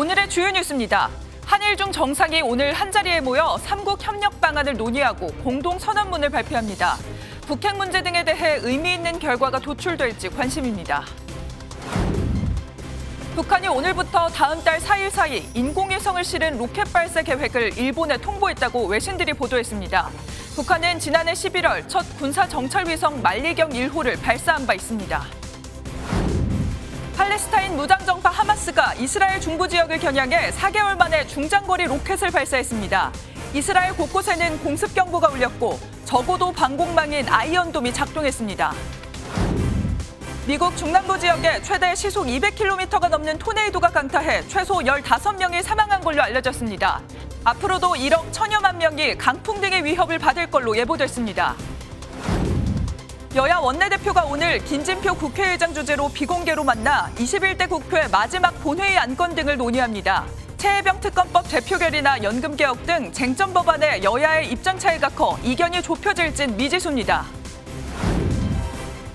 오늘의 주요 뉴스입니다. 한일중 정상이 오늘 한자리에 모여 3국 협력 방안을 논의하고 공동 선언문을 발표합니다. 북핵 문제 등에 대해 의미 있는 결과가 도출될지 관심입니다. 북한이 오늘부터 다음 달 4일 사이 인공위성을 실은 로켓 발사 계획을 일본에 통보했다고 외신들이 보도했습니다. 북한은 지난해 11월 첫 군사 정찰 위성 만리경 1호를 발사한 바 있습니다. 팔레스타인 무장정파 하마스가 이스라엘 중부 지역을 겨냥해 4개월 만에 중장거리 로켓을 발사했습니다. 이스라엘 곳곳에는 공습 경보가 울렸고 저고도 방공망인 아이언돔이 작동했습니다. 미국 중남부 지역에 최대 시속 200km가 넘는 토네이도가 강타해 최소 15명이 사망한 걸로 알려졌습니다. 앞으로도 1억 1,000여만 명이 강풍 등의 위협을 받을 걸로 예보됐습니다. 여야 원내대표가 오늘 김진표 국회의장 주재로 비공개로 만나 21대 국회 마지막 본회의 안건 등을 논의합니다. 최혜병 특검법 대표결의나 연금 개혁 등 쟁점 법안에 여야의 입장 차이가 커 이견이 좁혀질진 미지수입니다.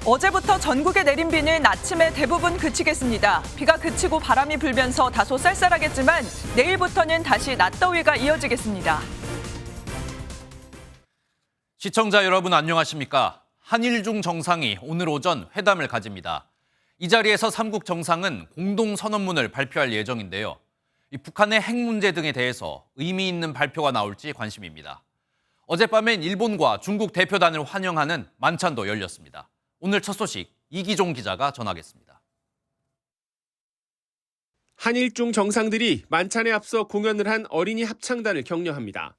어제부터 전국에 내린 비는 아침에 대부분 그치겠습니다. 비가 그치고 바람이 불면서 다소 쌀쌀하겠지만 내일부터는 다시 낮더위가 이어지겠습니다. 시청자 여러분 안녕하십니까? 한일중 정상이 오늘 오전 회담을 가집니다. 이 자리에서 3국 정상은 공동선언문을 발표할 예정인데요. 북한의 핵 문제 등에 대해서 의미 있는 발표가 나올지 관심입니다. 어젯밤엔 일본과 중국 대표단을 환영하는 만찬도 열렸습니다. 오늘 첫 소식 이기종 기자가 전하겠습니다. 한일중 정상들이 만찬에 앞서 공연을 한 어린이 합창단을 격려합니다.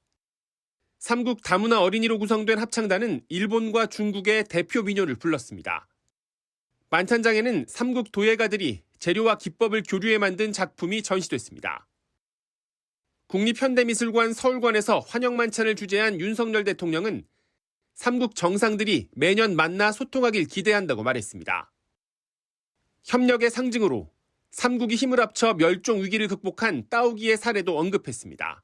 3국 다문화 어린이로 구성된 합창단은 일본과 중국의 대표 민요를 불렀습니다. 만찬장에는 3국 도예가들이 재료와 기법을 교류해 만든 작품이 전시됐습니다. 국립현대미술관 서울관에서 환영 만찬을 주재한 윤석열 대통령은 3국 정상들이 매년 만나 소통하길 기대한다고 말했습니다. 협력의 상징으로 3국이 힘을 합쳐 멸종 위기를 극복한 따오기의 사례도 언급했습니다.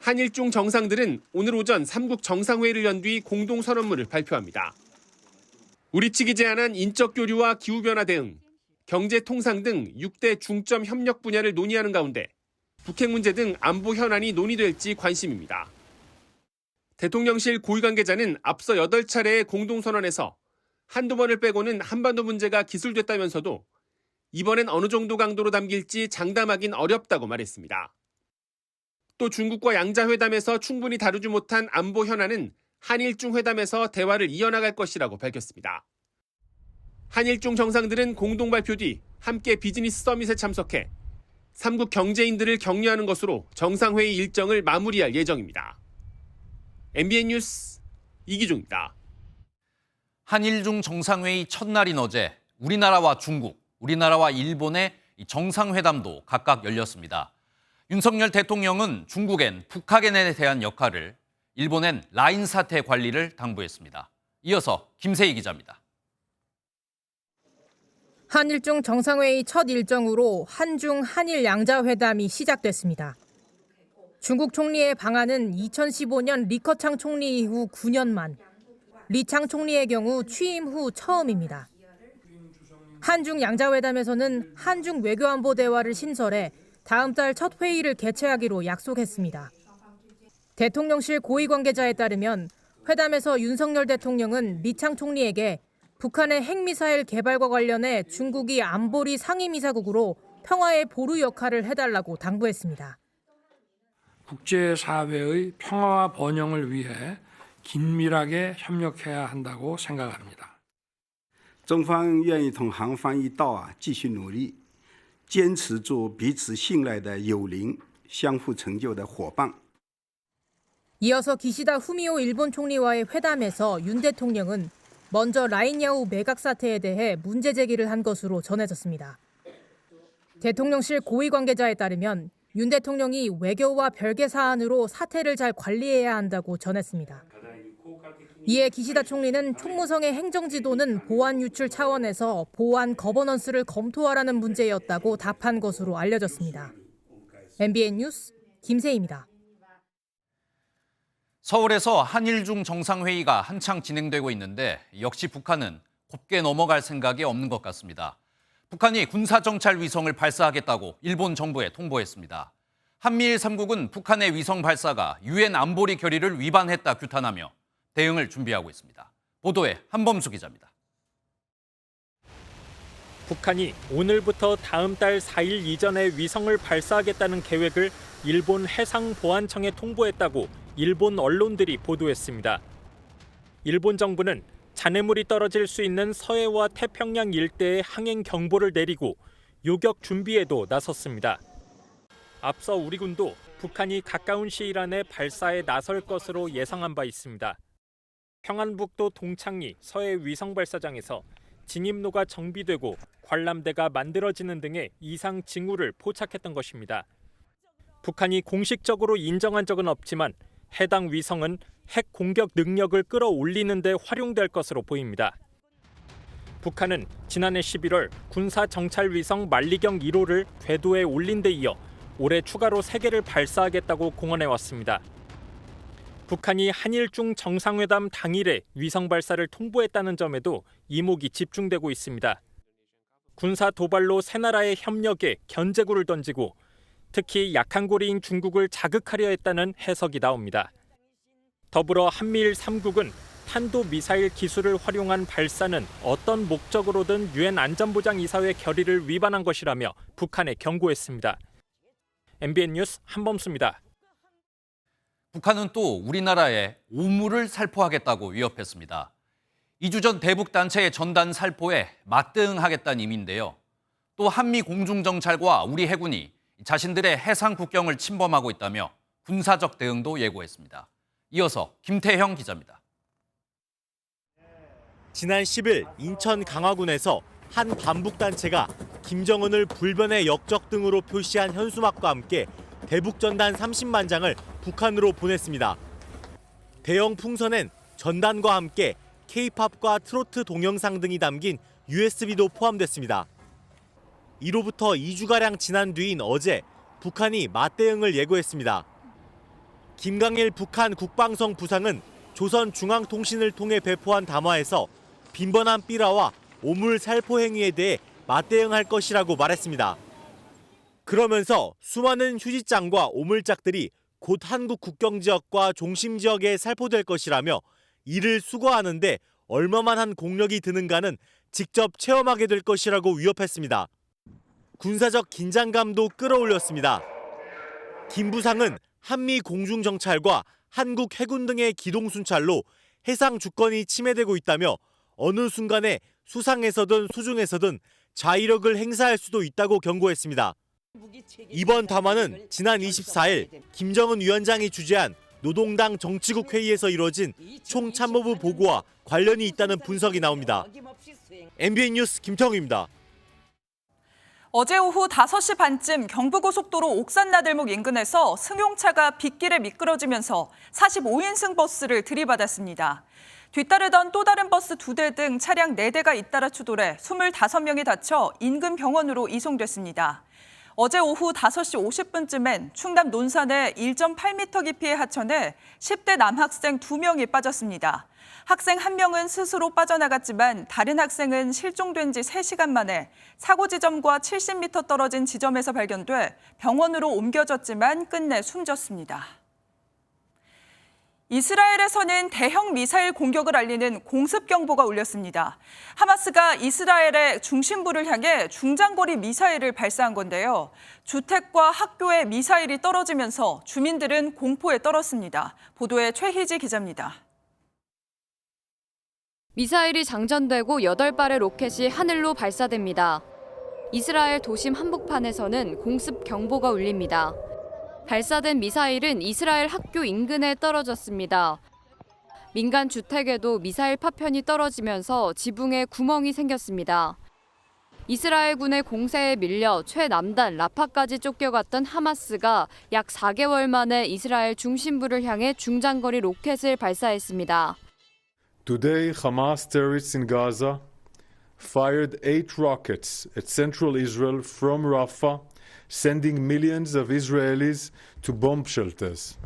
한일중 정상들은 오늘 오전 3국 정상회의를 연 뒤 공동선언문을 발표합니다. 우리 측이 제안한 인적 교류와 기후변화 대응, 경제 통상 등 6대 중점 협력 분야를 논의하는 가운데 북핵 문제 등 안보 현안이 논의될지 관심입니다. 대통령실 고위 관계자는 앞서 8차례의 공동선언에서 한두 번을 빼고는 한반도 문제가 기술됐다면서도 이번엔 어느 정도 강도로 담길지 장담하긴 어렵다고 말했습니다. 또 중국과 양자회담에서 충분히 다루지 못한 안보 현안은 한일중 회담에서 대화를 이어나갈 것이라고 밝혔습니다. 한일중 정상들은 공동 발표 뒤 함께 비즈니스 서밋에 참석해 3국 경제인들을 격려하는 것으로 정상회의 일정을 마무리할 예정입니다. MBN 뉴스 이기종입니다. 한일중 정상회의 첫날인 어제 우리나라와 중국, 우리나라와 일본의 정상회담도 각각 열렸습니다. 윤석열 대통령은 중국엔 북한에 대한 역할을, 일본엔 라인 사태 관리를 당부했습니다. 이어서 김세희 기자입니다. 한일중 정상회의 첫 일정으로 한중 한일 양자회담이 시작됐습니다. 중국 총리의 방한은 2015년 리커창 총리 이후 9년 만, 리창 총리의 경우 취임 후 처음입니다. 한중 양자회담에서는 한중 외교안보 대화를 신설해 다음 달 첫 회의를 개최하기로 약속했습니다. 대통령실 고위 관계자에 따르면 회담에서 윤석열 대통령은 리창 총리에게 북한의 핵미사일 개발과 관련해 중국이 안보리 상임이사국으로 평화의 보루 역할을 해달라고 당부했습니다. 국제사회의 평화와 번영을 위해 긴밀하게 협력해야 한다고 생각합니다. 中方愿意同韩方一道继续努力，坚持做彼此信赖的友邻，相互成就的伙伴。 이어서 기시다 후미오 일본 총리와의 회담에서 윤 대통령은 먼저 라인야후 매각 사태에 대해 문제 제기를 한 것으로 전해졌습니다. 대통령실 고위 관계자에 따르면 윤 대통령이 외교와 별개 사안으로 사태를 잘 관리해야 한다고 전했습니다. 이에 기시다 총리는 총무성의 행정지도는 보안 유출 차원에서 보안 거버넌스를 검토하라는 문제였다고 답한 것으로 알려졌습니다. MBN 뉴스 김세희입니다. 서울에서 한일중 정상회의가 한창 진행되고 있는데 역시 북한은 곱게 넘어갈 생각이 없는 것 같습니다. 북한이 군사정찰 위성을 발사하겠다고 일본 정부에 통보했습니다. 한미일 3국은 북한의 위성 발사가 유엔 안보리 결의를 위반했다 규탄하며 대응을 준비하고 있습니다. 보도에 한범수 기자입니다. 북한이 오늘부터 다음 달 4일 이전에 위성을 발사하겠다는 계획을 일본 해상보안청에 통보했다고 일본 언론들이 보도했습니다. 일본 정부는 잔해물이 떨어질 수 있는 서해와 태평양 일대에 항행 경보를 내리고 요격 준비에도 나섰습니다. 앞서 우리 군도 북한이 가까운 시일 안에 발사에 나설 것으로 예상한 바 있습니다. 평안북도 동창리 서해 위성 발사장에서 진입로가 정비되고 관람대가 만들어지는 등의 이상 징후를 포착했던 것입니다. 북한이 공식적으로 인정한 적은 없지만 해당 위성은 핵 공격 능력을 끌어올리는 데 활용될 것으로 보입니다. 북한은 지난해 11월 군사 정찰 위성 만리경 1호를 궤도에 올린 데 이어 올해 추가로 3개를 발사하겠다고 공언해왔습니다. 북한이 한일중 정상회담 당일에 위성 발사를 통보했다는 점에도 이목이 집중되고 있습니다. 군사 도발로 세 나라의 협력에 견제구를 던지고 특히 약한 고리인 중국을 자극하려 했다는 해석이 나옵니다. 더불어 한미일 3국은 탄도미사일 기술을 활용한 발사는 어떤 목적으로든 유엔 안전보장이사회 결의를 위반한 것이라며 북한에 경고했습니다. MBN 뉴스 한범수입니다. 북한은 또 우리나라에 오물을 살포하겠다고 위협했습니다. 2주 전 대북 단체의 전단 살포에 맞대응하겠다는 의미인데요. 또 한미 공중정찰과 우리 해군이 자신들의 해상 국경을 침범하고 있다며 군사적 대응도 예고했습니다. 이어서 김태형 기자입니다. 지난 10일 인천 강화군에서 한 반북단체가 김정은을 불변의 역적 등으로 표시한 현수막과 함께 대북전단 30만 장을 북한으로 보냈습니다. 대형 풍선엔 전단과 함께 K-팝과 트로트 동영상 등이 담긴 USB도 포함됐습니다. 이로부터 2주가량 지난 뒤인 어제 북한이 맞대응을 예고했습니다. 김강일 북한 국방성 부상은 조선중앙통신을 통해 배포한 담화에서 빈번한 삐라와 오물 살포 행위에 대해 맞대응할 것이라고 말했습니다. 그러면서 수많은 휴지장과 오물짝들이 곧 한국 국경지역과 종심지역에 살포될 것이라며 이를 수거하는데 얼마만 한 공력이 드는가는 직접 체험하게 될 것이라고 위협했습니다. 군사적 긴장감도 끌어올렸습니다. 김 부상은 한미 공중정찰과 한국 해군 등의 기동순찰로 해상 주권이 침해되고 있다며 어느 순간에 수상에서든 수중에서든 자위력을 행사할 수도 있다고 경고했습니다. 이번 담화는 지난 24일 김정은 위원장이 주재한 노동당 정치국 회의에서 이뤄진 총참모부 보고와 관련이 있다는 분석이 나옵니다. MBN 뉴스 김태형입니다. 어제 오후 5시 반쯤 경부고속도로 옥산나들목 인근에서 승용차가 빗길에 미끄러지면서 45인승 버스를 들이받았습니다. 뒤따르던 또 다른 버스 2대 등 차량 4대가 잇따라 추돌해 25명이 다쳐 인근 병원으로 이송됐습니다. 어제 오후 5시 50분쯤엔 충남 논산의 1.8m 깊이의 하천에 10대 남학생 2명이 빠졌습니다. 학생 1명은 스스로 빠져나갔지만 다른 학생은 실종된 지 3시간 만에 사고 지점과 70m 떨어진 지점에서 발견돼 병원으로 옮겨졌지만 끝내 숨졌습니다. 이스라엘에서는 대형 미사일 공격을 알리는 공습경보가 울렸습니다. 하마스가 이스라엘의 중심부를 향해 중장거리 미사일을 발사한 건데요. 주택과 학교에 미사일이 떨어지면서 주민들은 공포에 떨었습니다. 보도에 최희지 기자입니다. 미사일이 장전되고 8발의 로켓이 하늘로 발사됩니다. 이스라엘 도심 한복판에서는 공습 경보가 울립니다. 발사된 미사일은 이스라엘 학교 인근에 떨어졌습니다. 민간 주택에도 미사일 파편이 떨어지면서 지붕에 구멍이 생겼습니다. 이스라엘군의 공세에 밀려 최남단 라파까지 쫓겨갔던 하마스가 약 4개월 만에 이스라엘 중심부를 향해 중장거리 로켓을 발사했습니다. Today, Hamas terrorists in Gaza fired 8 rockets at central Israel from Rafah, sending millions of Israelis to bomb shelters.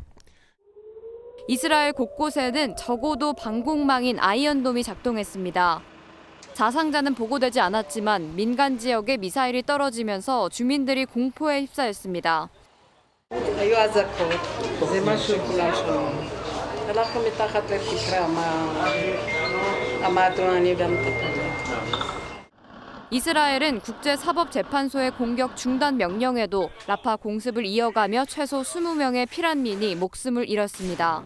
이스라엘 곳곳에는 적어도 방공망인 아이언돔이 작동했습니다. 자상자는 보고되지 않았지만 민간 지역에 미사일이 떨어지면서 주민들이 공포에 휩싸였습니다. 이스라엘은 국제사법재판소의 공격 중단 명령에도 라파 공습을 이어가며 최소 20명의 피난민이 목숨을 잃었습니다.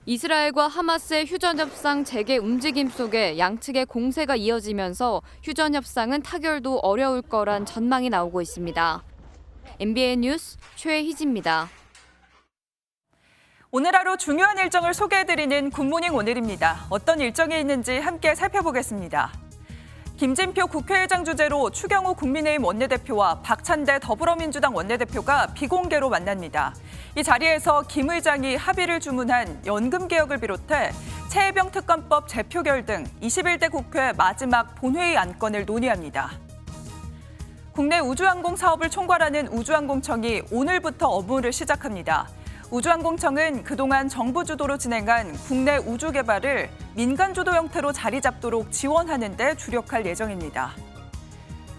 이스라엘과 하마스의 휴전협상 재개 움직임 속에 양측의 공세가 이어지면서 휴전협상은 타결도 어려울 거란 전망이 나오고 있습니다. MBN 뉴스 최희지입니다. 오늘 하루 중요한 일정을 소개해드리는 굿모닝 오늘입니다. 어떤 일정이 있는지 함께 살펴보겠습니다. 김진표 국회의장 주재로 추경호 국민의힘 원내대표와 박찬대 더불어민주당 원내대표가 비공개로 만납니다. 이 자리에서 김 의장이 합의를 주문한 연금개혁을 비롯해 최혜병 특검법 재표결 등 21대 국회 마지막 본회의 안건을 논의합니다. 국내 우주항공 사업을 총괄하는 우주항공청이 오늘부터 업무를 시작합니다. 우주항공청은 그동안 정부 주도로 진행한 국내 우주 개발을 민간 주도 형태로 자리 잡도록 지원하는 데 주력할 예정입니다.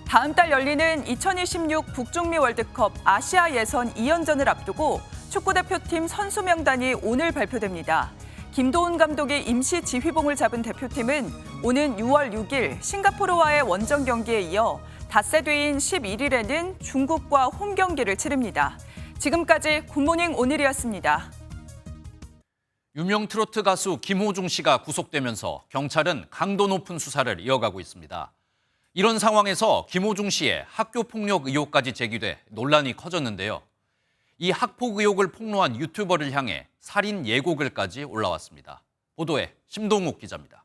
다음 달 열리는 2026 북중미 월드컵 아시아 예선 2연전을 앞두고 축구대표팀 선수 명단이 오늘 발표됩니다. 김도훈 감독이 임시 지휘봉을 잡은 대표팀은 오는 6월 6일 싱가포르와의 원정 경기에 이어 닷새 뒤인 11일에는 중국과 홈 경기를 치릅니다. 지금까지 굿모닝 오늘이었습니다. 유명 트로트 가수 김호중 씨가 구속되면서 경찰은 강도 높은 수사를 이어가고 있습니다. 이런 상황에서 김호중 씨의 학교 폭력 의혹까지 제기돼 논란이 커졌는데요. 이 학폭 의혹을 폭로한 유튜버를 향해 살인 예고글까지 올라왔습니다. 보도에 심동욱 기자입니다.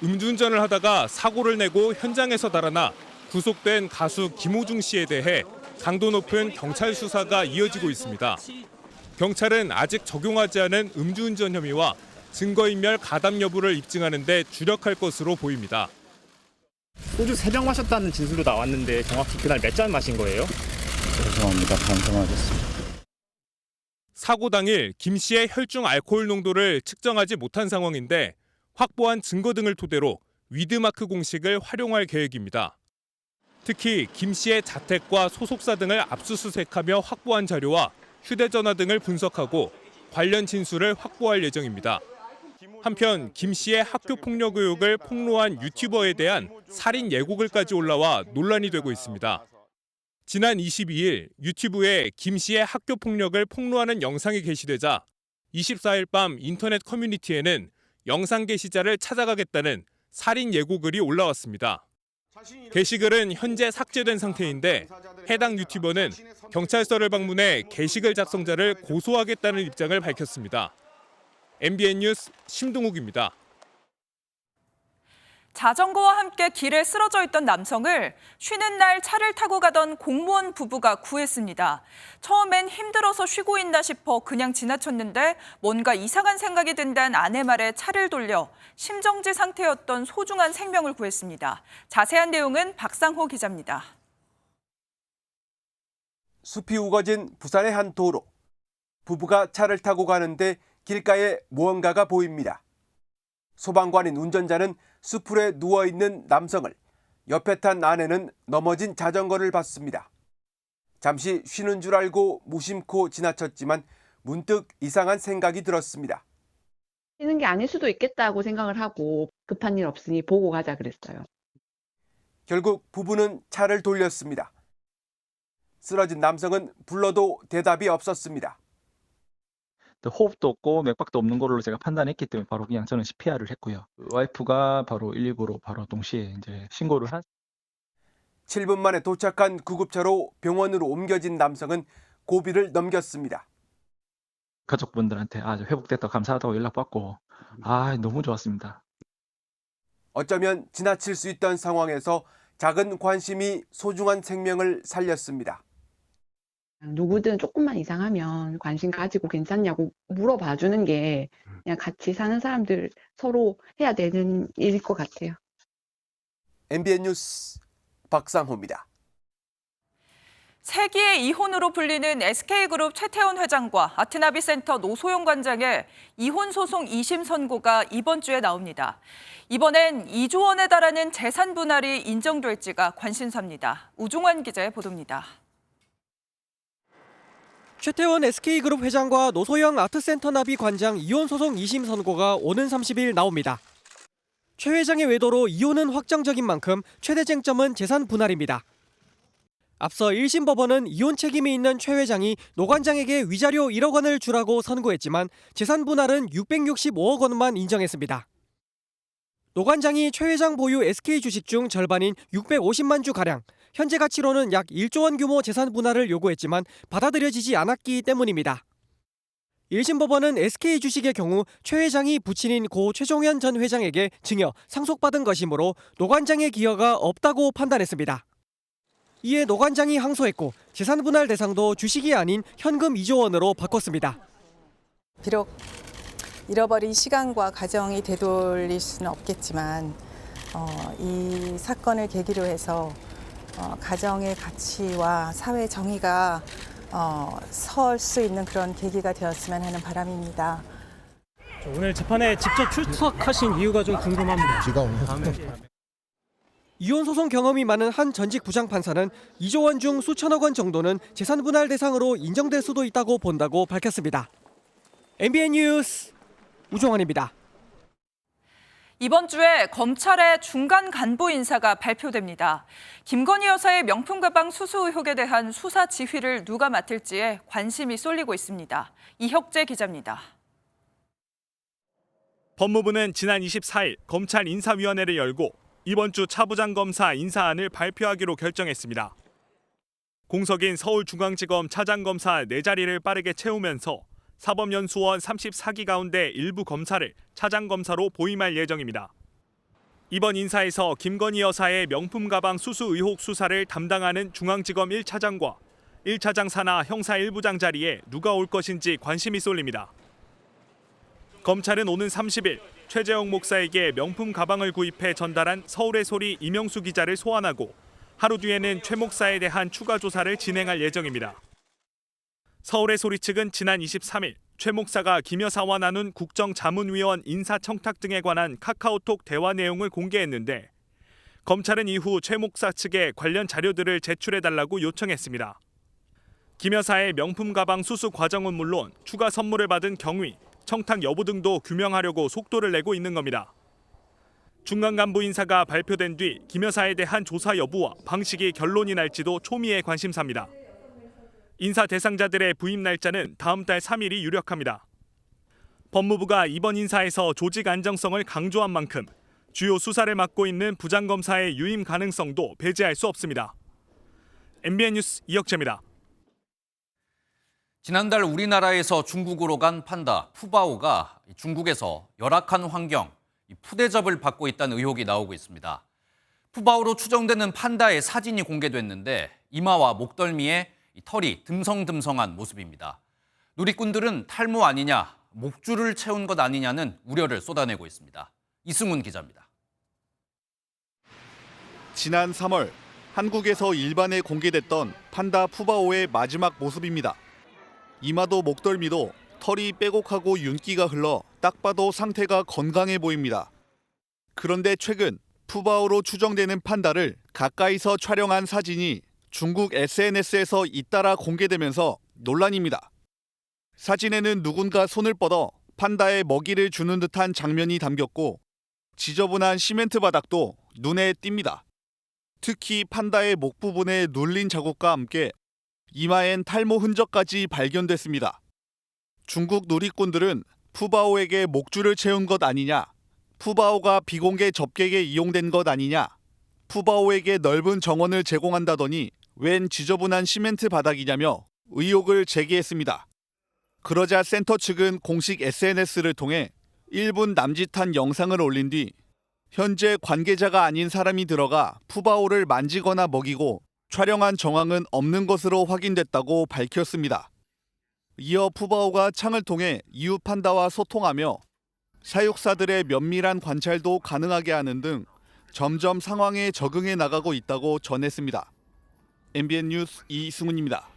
음주운전을 하다가 사고를 내고 현장에서 달아나 구속된 가수 김호중 씨에 대해 강도 높은 경찰 수사가 이어지고 있습니다. 경찰은 아직 적용하지 않은 음주운전 혐의와 증거인멸 가담 여부를 입증하는 데 주력할 것으로 보입니다. 소주 3병 마셨다는 진술도 나왔는데 정확히 그날 몇 잔 마신 거예요? 죄송합니다. 반성하겠습니다. 사고 당일 김 씨의 혈중 알코올 농도를 측정하지 못한 상황인데 확보한 증거 등을 토대로 위드마크 공식을 활용할 계획입니다. 특히 김 씨의 자택과 소속사 등을 압수수색하며 확보한 자료와 휴대전화 등을 분석하고 관련 진술을 확보할 예정입니다. 한편 김 씨의 학교 폭력 의혹을 폭로한 유튜버에 대한 살인 예고글까지 올라와 논란이 되고 있습니다. 지난 22일 유튜브에 김 씨의 학교 폭력을 폭로하는 영상이 게시되자 24일 밤 인터넷 커뮤니티에는 영상 게시자를 찾아가겠다는 살인 예고글이 올라왔습니다. 게시글은 현재 삭제된 상태인데 해당 유튜버는 경찰서를 방문해 게시글 작성자를 고소하겠다는 입장을 밝혔습니다. MBN 뉴스 심동욱입니다. 자전거와 함께 길에 쓰러져 있던 남성을 쉬는 날 차를 타고 가던 공무원 부부가 구했습니다. 처음엔 힘들어서 쉬고 있나 싶어 그냥 지나쳤는데 뭔가 이상한 생각이 든다는 아내 말에 차를 돌려 심정지 상태였던 소중한 생명을 구했습니다. 자세한 내용은 박상호 기자입니다. 숲이 우거진 부산의 한 도로. 부부가 차를 타고 가는데 길가에 무언가가 보입니다. 소방관인 운전자는 수풀에 누워있는 남성을, 옆에 탄 아내는 넘어진 자전거를 봤습니다. 잠시 쉬는 줄 알고 무심코 지나쳤지만 문득 이상한 생각이 들었습니다. 쉬는 게 아닐 수도 있겠다고 생각을 하고 급한 일 없으니 보고 가자 그랬어요. 결국 부부는 차를 돌렸습니다. 쓰러진 남성은 불러도 대답이 없었습니다. 호흡도 없고 맥박도 없는 걸로 제가 판단했기 때문에 바로 그냥 저는 CPR을 했고요. 와이프가 바로 119로 바로 동시에 이제 신고를 한. 7분 만에 도착한 구급차로 병원으로 옮겨진 남성은 고비를 넘겼습니다. 가족분들한테 회복됐다 감사하다고 연락받고 너무 좋았습니다. 어쩌면 지나칠 수 있던 상황에서 작은 관심이 소중한 생명을 살렸습니다. 누구든 조금만 이상하면 관심 가지고 괜찮냐고 물어봐 주는 게 그냥 같이 사는 사람들 서로 해야 되는 일일 것 같아요. MBN 뉴스 박상호입니다. 세기의 이혼으로 불리는 SK그룹 최태원 회장과 아트나비센터 노소영 관장의 이혼 소송 2심 선고가 이번 주에 나옵니다. 이번엔 2조 원에 달하는 재산 분할이 인정될지가 관심사입니다. 우종환 기자의 보도입니다. 최태원 SK그룹 회장과 노소영 아트센터나비 관장 이혼 소송 2심 선고가 오는 30일 나옵니다. 최 회장의 외도로 이혼은 확정적인 만큼 최대 쟁점은 재산 분할입니다. 앞서 1심 법원은 이혼 책임이 있는 최 회장이 노 관장에게 위자료 1억 원을 주라고 선고했지만 재산 분할은 665억 원만 인정했습니다. 노 관장이 최 회장 보유 SK 주식 중 절반인 650만 주가량, 현재 가치로는 약 1조 원 규모 재산 분할을 요구했지만 받아들여지지 않았기 때문입니다. 1심 법원은 SK 주식의 경우 최 회장이 부친인 고 최종현 전 회장에게 증여, 상속받은 것이므로 노 관장의 기여가 없다고 판단했습니다. 이에 노 관장이 항소했고 재산 분할 대상도 주식이 아닌 현금 2조 원으로 바꿨습니다. 비록 잃어버린 시간과 가정이 되돌릴 수는 없겠지만 이 사건을 계기로 해서 가정의 가치와 사회 정의가 설 수 있는 그런 계기가 되었으면 하는 바람입니다. 오늘 재판에 직접 출석하신 이유가 좀 궁금합니다. 이혼 소송 경험이 많은 한 전직 부장판사는 2조 원 중 수천억 원 정도는 재산 분할 대상으로 인정될 수도 있다고 본다고 밝혔습니다. MBN 뉴스 우종환입니다. 이번 주에 검찰의 중간 간부 인사가 발표됩니다. 김건희 여사의 명품 가방 수수 의혹에 대한 수사 지휘를 누가 맡을지에 관심이 쏠리고 있습니다. 이혁재 기자입니다. 법무부는 지난 24일 검찰 인사위원회를 열고 이번 주 차부장 검사 인사안을 발표하기로 결정했습니다. 공석인 서울중앙지검 차장검사 4자리를 빠르게 채우면서 사법연수원 34기 가운데 일부 검사를 차장검사로 보임할 예정입니다. 이번 인사에서 김건희 여사의 명품 가방 수수 의혹 수사를 담당하는 중앙지검 1차장과 1차장 산하 형사 1부장 자리에 누가 올 것인지 관심이 쏠립니다. 검찰은 오는 30일 최재형 목사에게 명품 가방을 구입해 전달한 서울의 소리 이명수 기자를 소환하고 하루 뒤에는 최 목사에 대한 추가 조사를 진행할 예정입니다. 서울의 소리 측은 지난 23일 최 목사가 김 여사와 나눈 국정자문위원 인사청탁 등에 관한 카카오톡 대화 내용을 공개했는데 검찰은 이후 최 목사 측에 관련 자료들을 제출해달라고 요청했습니다. 김 여사의 명품 가방 수수 과정은 물론 추가 선물을 받은 경위, 청탁 여부 등도 규명하려고 속도를 내고 있는 겁니다. 중간 간부 인사가 발표된 뒤 김 여사에 대한 조사 여부와 방식이 결론이 날지도 초미의 관심사입니다. 인사 대상자들의 부임 날짜는 다음 달 3일이 유력합니다. 법무부가 이번 인사에서 조직 안정성을 강조한 만큼 주요 수사를 맡고 있는 부장검사의 유임 가능성도 배제할 수 없습니다. MBN 뉴스 이혁재입니다. 지난달 우리나라에서 중국으로 간 판다 푸바오가 중국에서 열악한 환경, 푸대접을 받고 있다는 의혹이 나오고 있습니다. 푸바오로 추정되는 판다의 사진이 공개됐는데 이마와 목덜미에 털이 듬성듬성한 모습입니다. 누리꾼들은 탈모 아니냐, 목줄을 채운 것 아니냐는 우려를 쏟아내고 있습니다. 이승훈 기자입니다. 지난 3월 한국에서 일반에 공개됐던 판다 푸바오의 마지막 모습입니다. 이마도 목덜미도 털이 빼곡하고 윤기가 흘러 딱 봐도 상태가 건강해 보입니다. 그런데 최근 푸바오로 추정되는 판다를 가까이서 촬영한 사진이 중국 SNS에서 잇따라 공개되면서 논란입니다. 사진에는 누군가 손을 뻗어 판다에 먹이를 주는 듯한 장면이 담겼고 지저분한 시멘트 바닥도 눈에 띕니다. 특히 판다의 목 부분에 눌린 자국과 함께 이마엔 탈모 흔적까지 발견됐습니다. 중국 누리꾼들은 푸바오에게 목줄을 채운 것 아니냐, 푸바오가 비공개 접객에 이용된 것 아니냐, 푸바오에게 넓은 정원을 제공한다더니 웬 지저분한 시멘트 바닥이냐며 의혹을 제기했습니다. 그러자 센터 측은 공식 SNS를 통해 1분 남짓한 영상을 올린 뒤 현재 관계자가 아닌 사람이 들어가 푸바오를 만지거나 먹이고 촬영한 정황은 없는 것으로 확인됐다고 밝혔습니다. 이어 푸바오가 창을 통해 이웃 판다와 소통하며 사육사들의 면밀한 관찰도 가능하게 하는 등 점점 상황에 적응해 나가고 있다고 전했습니다. MBN 뉴스 이승훈입니다.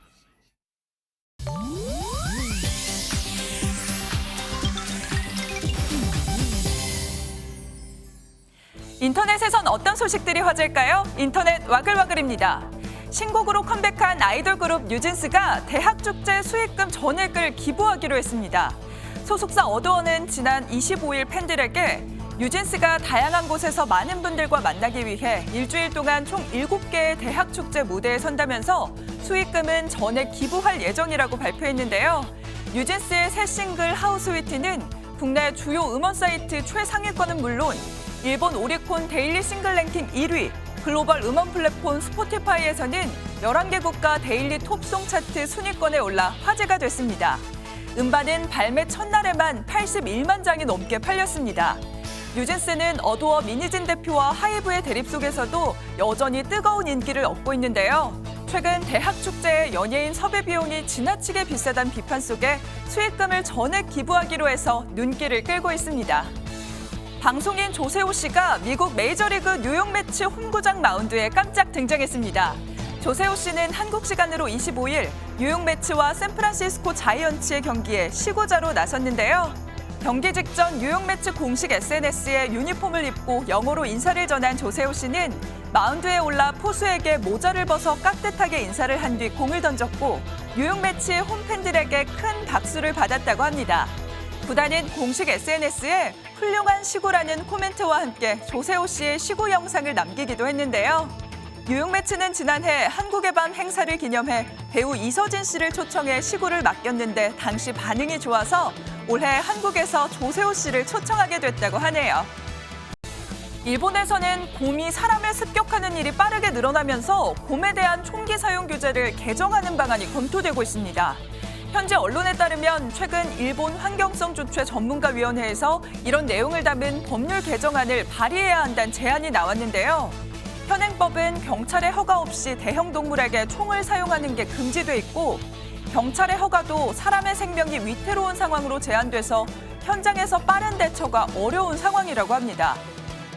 인터넷에선 어떤 소식들이 화제일까요? 인터넷 와글와글입니다. 신곡으로 컴백한 아이돌 그룹 뉴진스가 대학 축제 수익금 전액을 기부하기로 했습니다. 소속사 어도어는 지난 25일 팬들에게 뉴진스가 다양한 곳에서 많은 분들과 만나기 위해 일주일 동안 총 7개의 대학 축제 무대에 선다면서 수익금은 전액 기부할 예정이라고 발표했는데요. 뉴진스의 새 싱글 하우스위트는 국내 주요 음원 사이트 최상위권은 물론 일본 오리콘 데일리 싱글 랭킹 1위, 글로벌 음원 플랫폼 스포티파이에서는 11개 국가 데일리 톱송 차트 순위권에 올라 화제가 됐습니다. 음반은 발매 첫날에만 81만 장이 넘게 팔렸습니다. 뉴진스는 어도어 민희진 대표와 하이브의 대립 속에서도 여전히 뜨거운 인기를 얻고 있는데요. 최근 대학 축제의 연예인 섭외 비용이 지나치게 비싸다는 비판 속에 수익금을 전액 기부하기로 해서 눈길을 끌고 있습니다. 방송인 조세호 씨가 미국 메이저리그 뉴욕 매치 홈구장 마운드에 깜짝 등장했습니다. 조세호 씨는 한국 시간으로 25일 뉴욕 매치와 샌프란시스코 자이언츠의 경기에 시구자로 나섰는데요. 경기 직전 뉴욕 매치 공식 SNS에 유니폼을 입고 영어로 인사를 전한 조세호 씨는 마운드에 올라 포수에게 모자를 벗어 깍듯하게 인사를 한 뒤 공을 던졌고 뉴욕 매치의 홈팬들에게 큰 박수를 받았다고 합니다. 구단은 공식 SNS에 훌륭한 시구라는 코멘트와 함께 조세호 씨의 시구 영상을 남기기도 했는데요. 뉴욕 매치는 지난해 한국의 밤 행사를 기념해 배우 이서진 씨를 초청해 시구를 맡겼는데 당시 반응이 좋아서 올해 한국에서 조세호 씨를 초청하게 됐다고 하네요. 일본에서는 곰이 사람을 습격하는 일이 빠르게 늘어나면서 곰에 대한 총기 사용 규제를 개정하는 방안이 검토되고 있습니다. 현재 언론에 따르면 최근 일본 환경성 주최 전문가위원회에서 이런 내용을 담은 법률 개정안을 발의해야 한다는 제안이 나왔는데요. 현행법은 경찰의 허가 없이 대형 동물에게 총을 사용하는 게 금지돼 있고 경찰의 허가도 사람의 생명이 위태로운 상황으로 제한돼서 현장에서 빠른 대처가 어려운 상황이라고 합니다.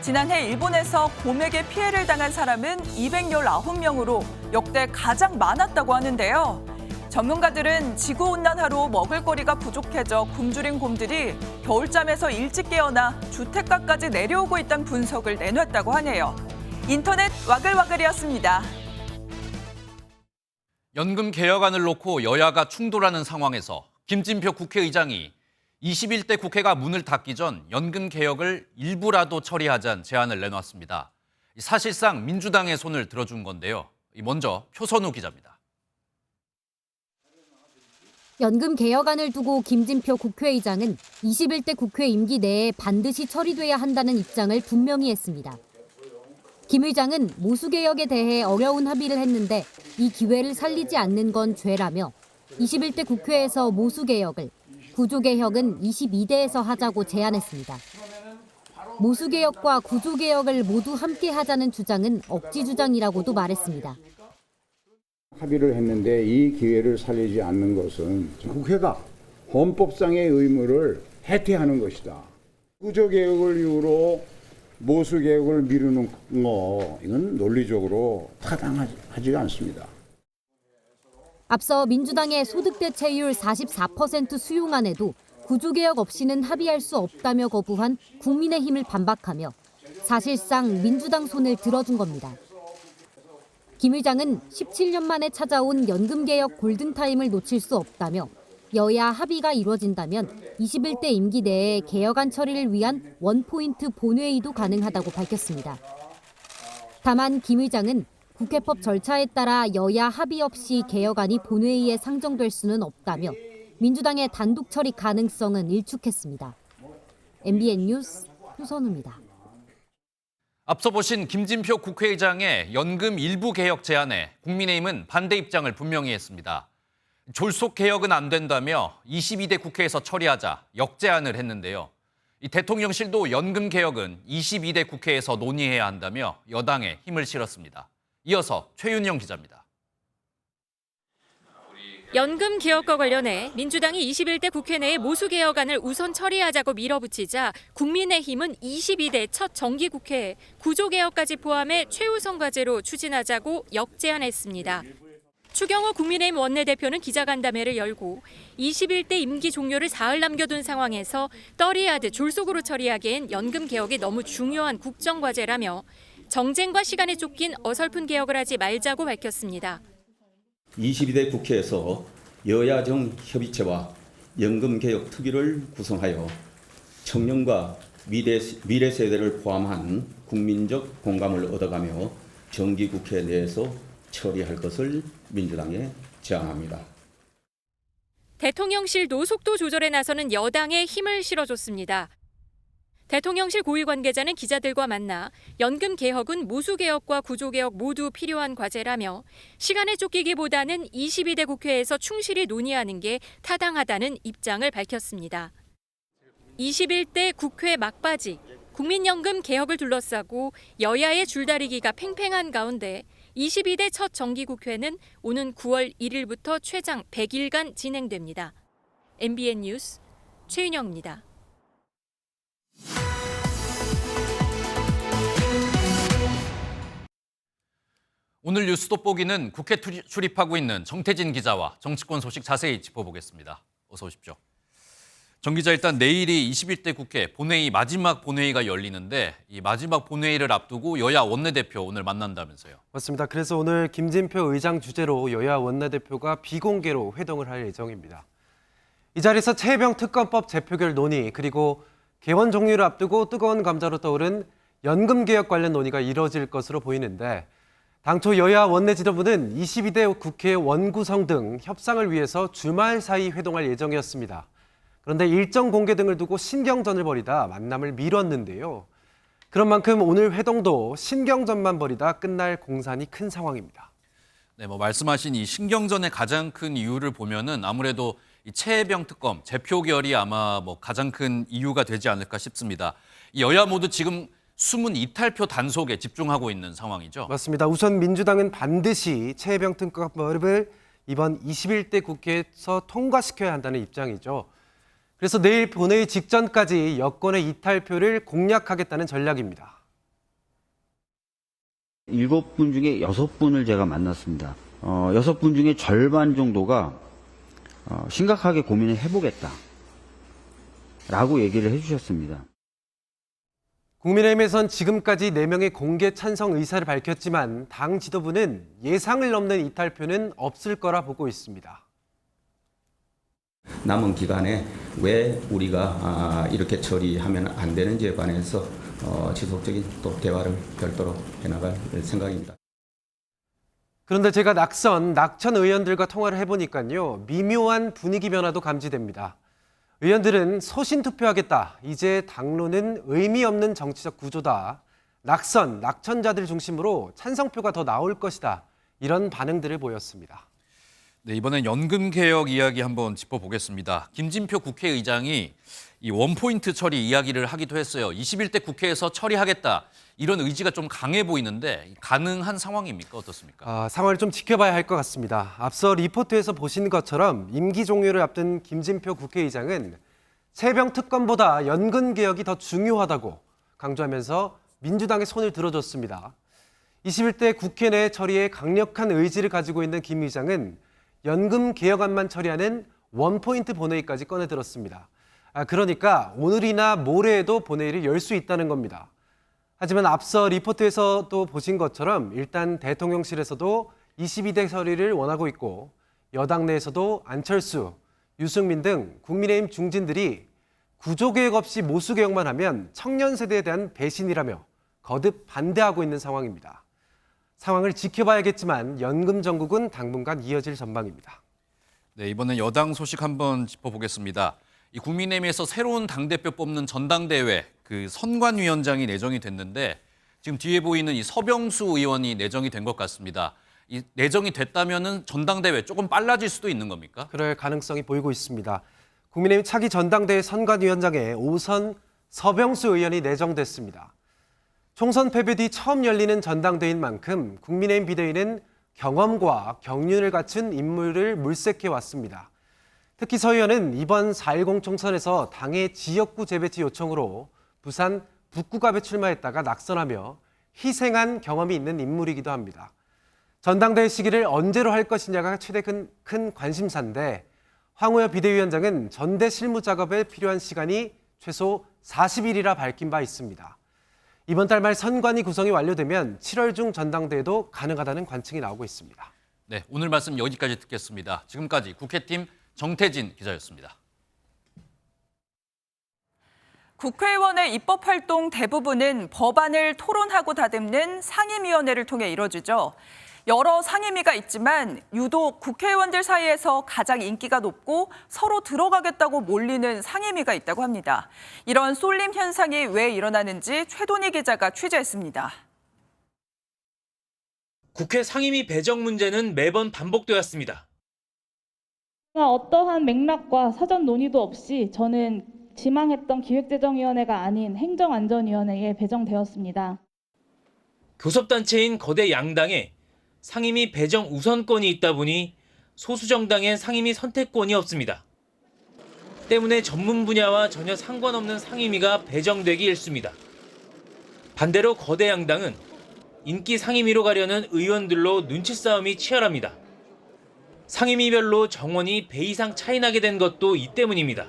지난해 일본에서 곰에게 피해를 당한 사람은 219명으로 역대 가장 많았다고 하는데요. 전문가들은 지구온난화로 먹을거리가 부족해져 굶주린 곰들이 겨울잠에서 일찍 깨어나 주택가까지 내려오고 있다는 분석을 내놨다고 하네요. 인터넷 와글와글이었습니다. 연금 개혁안을 놓고 여야가 충돌하는 상황에서 김진표 국회의장이 21대 국회가 문을 닫기 전 연금 개혁을 일부라도 처리하자는 제안을 내놨습니다. 사실상 민주당의 손을 들어준 건데요. 먼저 표선우 기자입니다. 연금 개혁안을 두고 김진표 국회의장은 21대 국회 임기 내에 반드시 처리돼야 한다는 입장을 분명히 했습니다. 김 의장은 모수개혁에 대해 어려운 합의를 했는데 이 기회를 살리지 않는 건 죄라며 21대 국회에서 모수개혁을, 구조개혁은 22대에서 하자고 제안했습니다. 모수개혁과 구조개혁을 모두 함께 하자는 주장은 억지 주장이라고도 말했습니다. 합의를 했는데 이 기회를 살리지 않는 것은 국회가 헌법상의 의무를 해태하는 것이다. 구조개혁을 이유로 모수개혁을 미루는 거 이건 논리적으로 타당하지가 않습니다. 앞서 민주당의 소득대체율 44% 수용안에도 구조개혁 없이는 합의할 수 없다며 거부한 국민의힘을 반박하며 사실상 민주당 손을 들어준 겁니다. 김 의장은 17년 만에 찾아온 연금개혁 골든타임을 놓칠 수 없다며 여야 합의가 이루어진다면 21대 임기 내에 개혁안 처리를 위한 원포인트 본회의도 가능하다고 밝혔습니다. 다만 김 의장은 국회법 절차에 따라 여야 합의 없이 개혁안이 본회의에 상정될 수는 없다며 민주당의 단독 처리 가능성은 일축했습니다. MBN 뉴스 표선우입니다. 앞서 보신 김진표 국회의장의 연금 일부 개혁 제안에 국민의힘은 반대 입장을 분명히 했습니다. 졸속 개혁은 안 된다며 22대 국회에서 처리하자 역제안을 했는데요. 이 대통령실도 연금 개혁은 22대 국회에서 논의해야 한다며 여당에 힘을 실었습니다. 이어서 최윤영 기자입니다. 연금 개혁과 관련해 민주당이 21대 국회 내에 모수 개혁안을 우선 처리하자고 밀어붙이자 국민의힘은 22대 첫 정기국회에 구조개혁까지 포함해 최우선 과제로 추진하자고 역제안했습니다. 추경호 국민의힘 원내대표는 기자간담회를 열고 21대 임기 종료를 사흘 남겨둔 상황에서 떨이하듯 졸속으로 처리하기엔 연금 개혁이 너무 중요한 국정과제라며 정쟁과 시간에 쫓긴 어설픈 개혁을 하지 말자고 밝혔습니다. 22대 국회에서 여야정 협의체와 연금개혁 특위를 구성하여 청년과 미래 세대를 포함한 국민적 공감을 얻어가며 정기국회 내에서 처리할 것을 민주당에 제안합니다. 대통령실도 속도 조절에 나서는 여당에 힘을 실어줬습니다. 대통령실 고위 관계자는 기자들과 만나 연금 개혁은 모수 개혁과 구조 개혁 모두 필요한 과제라며 시간에 쫓기기보다는 22대 국회에서 충실히 논의하는 게 타당하다는 입장을 밝혔습니다. 21대 국회 막바지, 국민연금 개혁을 둘러싸고 여야의 줄다리기가 팽팽한 가운데 22대 첫 정기국회는 오는 9월 1일부터 최장 100일간 진행됩니다. MBN 뉴스 최윤영입니다. 오늘 뉴스 돋보기는 국회 출입하고 있는 정태진 기자와 정치권 소식 자세히 짚어보겠습니다. 어서 오십시오. 정 기자, 일단 내일이 21대 국회 본회의 마지막 본회의가 열리는데 이 마지막 본회의를 앞두고 여야 원내대표 오늘 만난다면서요. 맞습니다. 그래서 오늘 김진표 의장 주재로 여야 원내대표가 비공개로 회동을 할 예정입니다. 이 자리에서 최혜병 특검법 재표결 논의 그리고 개원 종료를 앞두고 뜨거운 감자로 떠오른 연금개혁 관련 논의가 이뤄질 것으로 보이는데 당초 여야 원내 지도부는 22대 국회 원구성 등 협상을 위해서 주말 사이 회동할 예정이었습니다. 그런데 일정 공개 등을 두고 신경전을 벌이다 만남을 미뤘는데요. 그런 만큼 오늘 회동도 신경전만 벌이다 끝날 공산이 큰 상황입니다. 네, 말씀하신 이 신경전의 가장 큰 이유를 보면은 아무래도 이 최혜병 특검 재표결이 아마 가장 큰 이유가 되지 않을까 싶습니다. 이 여야 모두 지금 숨은 이탈표 단속에 집중하고 있는 상황이죠. 맞습니다. 우선 민주당은 반드시 최혜병 특검법을 이번 21대 국회에서 통과시켜야 한다는 입장이죠. 그래서 내일 본회의 직전까지 여권의 이탈표를 공략하겠다는 전략입니다. 7분 중에 6분을 제가 만났습니다. 6분 중에 절반 정도가 심각하게 고민을 해보겠다라고 얘기를 해주셨습니다. 국민의힘에선 지금까지 4명의 공개 찬성 의사를 밝혔지만 당 지도부는 예상을 넘는 이탈표는 없을 거라 보고 있습니다. 남은 기간에 왜 우리가 이렇게 처리하면 안 되는지에 관해서 지속적인 또 대화를 별도로 해나갈 생각입니다. 그런데 제가 낙천 의원들과 통화를 해보니까요. 미묘한 분위기 변화도 감지됩니다. 의원들은 소신 투표하겠다. 이제 당론은 의미 없는 정치적 구조다. 낙천자들 중심으로 찬성표가 더 나올 것이다. 이런 반응들을 보였습니다. 네, 이번엔 연금 개혁 이야기 한번 짚어보겠습니다. 김진표 국회의장이 이 원포인트 처리 이야기를 하기도 했어요. 21대 국회에서 처리하겠다. 이런 의지가 좀 강해 보이는데 가능한 상황입니까? 어떻습니까? 상황을 좀 지켜봐야 할 것 같습니다. 앞서 리포트에서 보신 것처럼 임기 종료를 앞둔 김진표 국회의장은 최혜병 특검보다 연금 개혁이 더 중요하다고 강조하면서 민주당의 손을 들어줬습니다. 21대 국회 내 처리에 강력한 의지를 가지고 있는 김 의장은 연금 개혁안만 처리하는 원포인트 본회의까지 꺼내들었습니다. 그러니까 오늘이나 모레에도 본회의를 열 수 있다는 겁니다. 하지만 앞서 리포트에서 또 보신 것처럼 일단 대통령실에서도 22대 처리를 원하고 있고 여당 내에서도 안철수, 유승민 등 국민의힘 중진들이 구조개혁 없이 모수개혁만 하면 청년 세대에 대한 배신이라며 거듭 반대하고 있는 상황입니다. 상황을 지켜봐야겠지만 연금 정국은 당분간 이어질 전망입니다. 네, 이번엔 여당 소식 한번 짚어보겠습니다. 이 국민의힘에서 새로운 당대표 뽑는 전당대회 그 선관위원장이 내정이 됐는데 지금 뒤에 보이는 이 서병수 의원이 내정이 된 것 같습니다. 이 내정이 됐다면은 전당대회 조금 빨라질 수도 있는 겁니까? 그럴 가능성이 보이고 있습니다. 국민의힘 차기 전당대회 선관위원장에 5선 서병수 의원이 내정됐습니다. 총선 패배 뒤 처음 열리는 전당대회인 만큼 국민의힘 비대위는 경험과 경륜을 갖춘 인물을 물색해 왔습니다. 특히 서 의원은 이번 4.10 총선에서 당의 지역구 재배치 요청으로 부산 북구갑에 출마했다가 낙선하며 희생한 경험이 있는 인물이기도 합니다. 전당대회 시기를 언제로 할 것이냐가 최대 큰 관심사인데 황우여 비대위원장은 전대 실무 작업에 필요한 시간이 최소 40일이라 밝힌 바 있습니다. 이번 달 말 선관위 구성이 완료되면 7월 중 전당대회도 가능하다는 관측이 나오고 있습니다. 네, 오늘 말씀 여기까지 듣겠습니다. 지금까지 국회팀 정태진 기자였습니다. 국회의원의 입법활동 대부분은 법안을 토론하고 다듬는 상임위원회를 통해 이뤄지죠. 여러 상임위가 있지만 유독 국회의원들 사이에서 가장 인기가 높고 서로 들어가겠다고 몰리는 상임위가 있다고 합니다. 이런 쏠림 현상이 왜 일어나는지 최돈희 기자가 취재했습니다. 국회 상임위 배정 문제는 매번 반복되었습니다. 어떠한 맥락과 사전 논의도 없이 저는 지망했던 기획재정위원회가 아닌 행정안전위원회에 배정되었습니다. 교섭단체인 거대 양당에 상임위 배정 우선권이 있다 보니 소수 정당엔 상임위 선택권이 없습니다. 때문에 전문 분야와 전혀 상관없는 상임위가 배정되기 일쑤입니다. 반대로 거대 양당은 인기 상임위로 가려는 의원들로 눈치 싸움이 치열합니다. 상임위별로 정원이 배 이상 차이 나게 된 것도 이 때문입니다.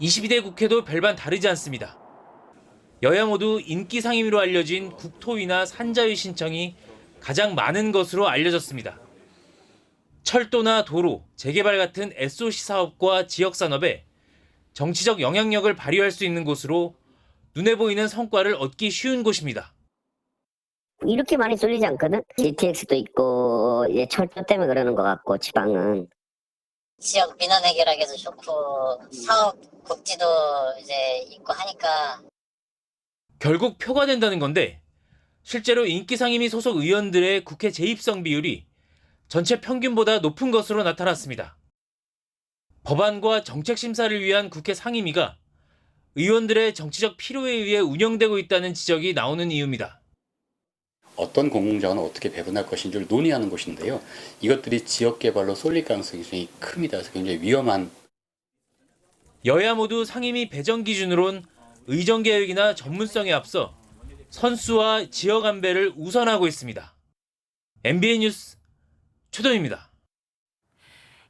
22대 국회도 별반 다르지 않습니다. 여야 모두 인기 상임위로 알려진 국토위나 산자위 신청이 가장 많은 것으로 알려졌습니다. 철도나 도로, 재개발 같은 SOC 사업과 지역산업에 정치적 영향력을 발휘할 수 있는 곳으로 눈에 보이는 성과를 얻기 쉬운 곳입니다. 이렇게 많이 쏠리지 않거든. GTX도 있고 철도 때문에 그러는 것 같고 지방은 지역 민원 해결하기도 좋고 사업 복지도 이제 있고 하니까 결국 표가 된다는 건데 실제로 인기 상임위 소속 의원들의 국회 재입성 비율이 전체 평균보다 높은 것으로 나타났습니다. 법안과 정책 심사를 위한 국회 상임위가 의원들의 정치적 필요에 의해 운영되고 있다는 지적이 나오는 이유입니다. 어떤 공공자원을 어떻게 배분할 것인지를 논의하는 것인데요. 이것들이 지역 개발로 쏠릴 가능성이 굉장히 큽니다. 그래서 굉장히 위험한. 여야 모두 상임위 배정 기준으론 의정 계획이나 전문성에 앞서 선수와 지역 안배를 우선하고 있습니다. MBN 뉴스 최돈입니다.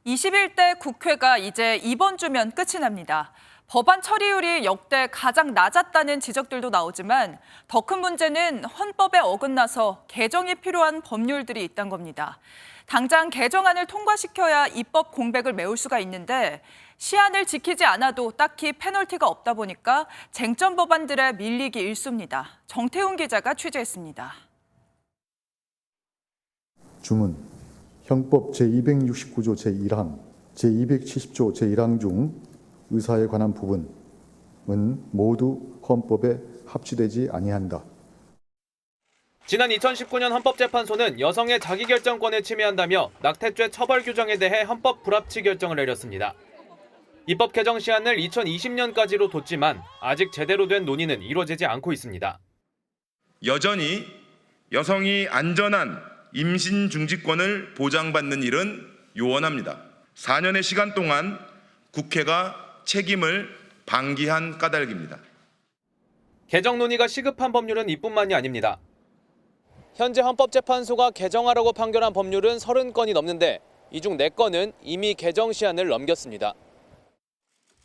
21대 국회가 이제 이번 주면 끝이 납니다. 법안 처리율이 역대 가장 낮았다는 지적들도 나오지만 더 큰 문제는 헌법에 어긋나서 개정이 필요한 법률들이 있다는 겁니다. 당장 개정안을 통과시켜야 입법 공백을 메울 수가 있는데 시한을 지키지 않아도 딱히 페널티가 없다 보니까 쟁점 법안들의 밀리기 일쑤입니다. 정태훈 기자가 취재했습니다. 주문, 형법 제269조 제1항, 제270조 제1항 중 의사에 관한 부분은 모두 헌법에 합치되지 아니한다. 지난 2019년 헌법재판소는 여성의 자기결정권을 침해한다며 낙태죄 처벌 규정에 대해 헌법 불합치 결정을 내렸습니다. 입법 개정 시한을 2020년까지로 뒀지만 아직 제대로 된 논의는 이루어지지 않고 있습니다. 여전히 여성이 안전한 임신 중지권을 보장받는 일은 요원합니다. 4년의 시간 동안 국회가 책임을 방기한 까닭입니다. 개정 논의가 시급한 법률은 이뿐만이 아닙니다. 현재 헌법재판소가 개정하라고 판결한 법률은 30건이 넘는데 이 중 4건은 이미 개정 시한을 넘겼습니다.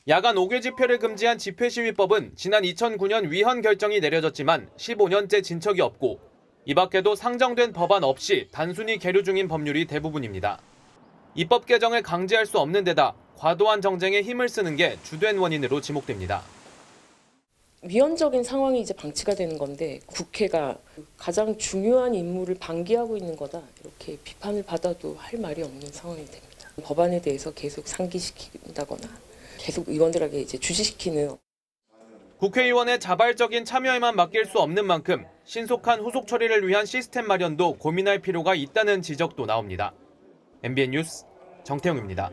야간 5개 집회를 금지한 집회시위법은 지난 2009년 위헌 결정이 내려졌지만 15년째 진척이 없고 이 밖에도 상정된 법안 없이 단순히 계류 중인 법률이 대부분입니다. 입법 개정을 강제할 수 없는 데다 과도한 정쟁에 힘을 쓰는 게 주된 원인으로 지목됩니다. 위헌적인 상황이 이제 방치가 되는 건데 국회가 가장 중요한 임무를 방기하고 있는 거다 이렇게 비판을 받아도 할 말이 없는 상황이 됩니다. 법안에 대해서 계속 상기시킨다거나 계속 의원들에게 이제 주시시키는 국회의원의 자발적인 참여에만 맡길 수 없는 만큼 신속한 후속 처리를 위한 시스템 마련도 고민할 필요가 있다는 지적도 나옵니다. MBN 뉴스 정태웅입니다.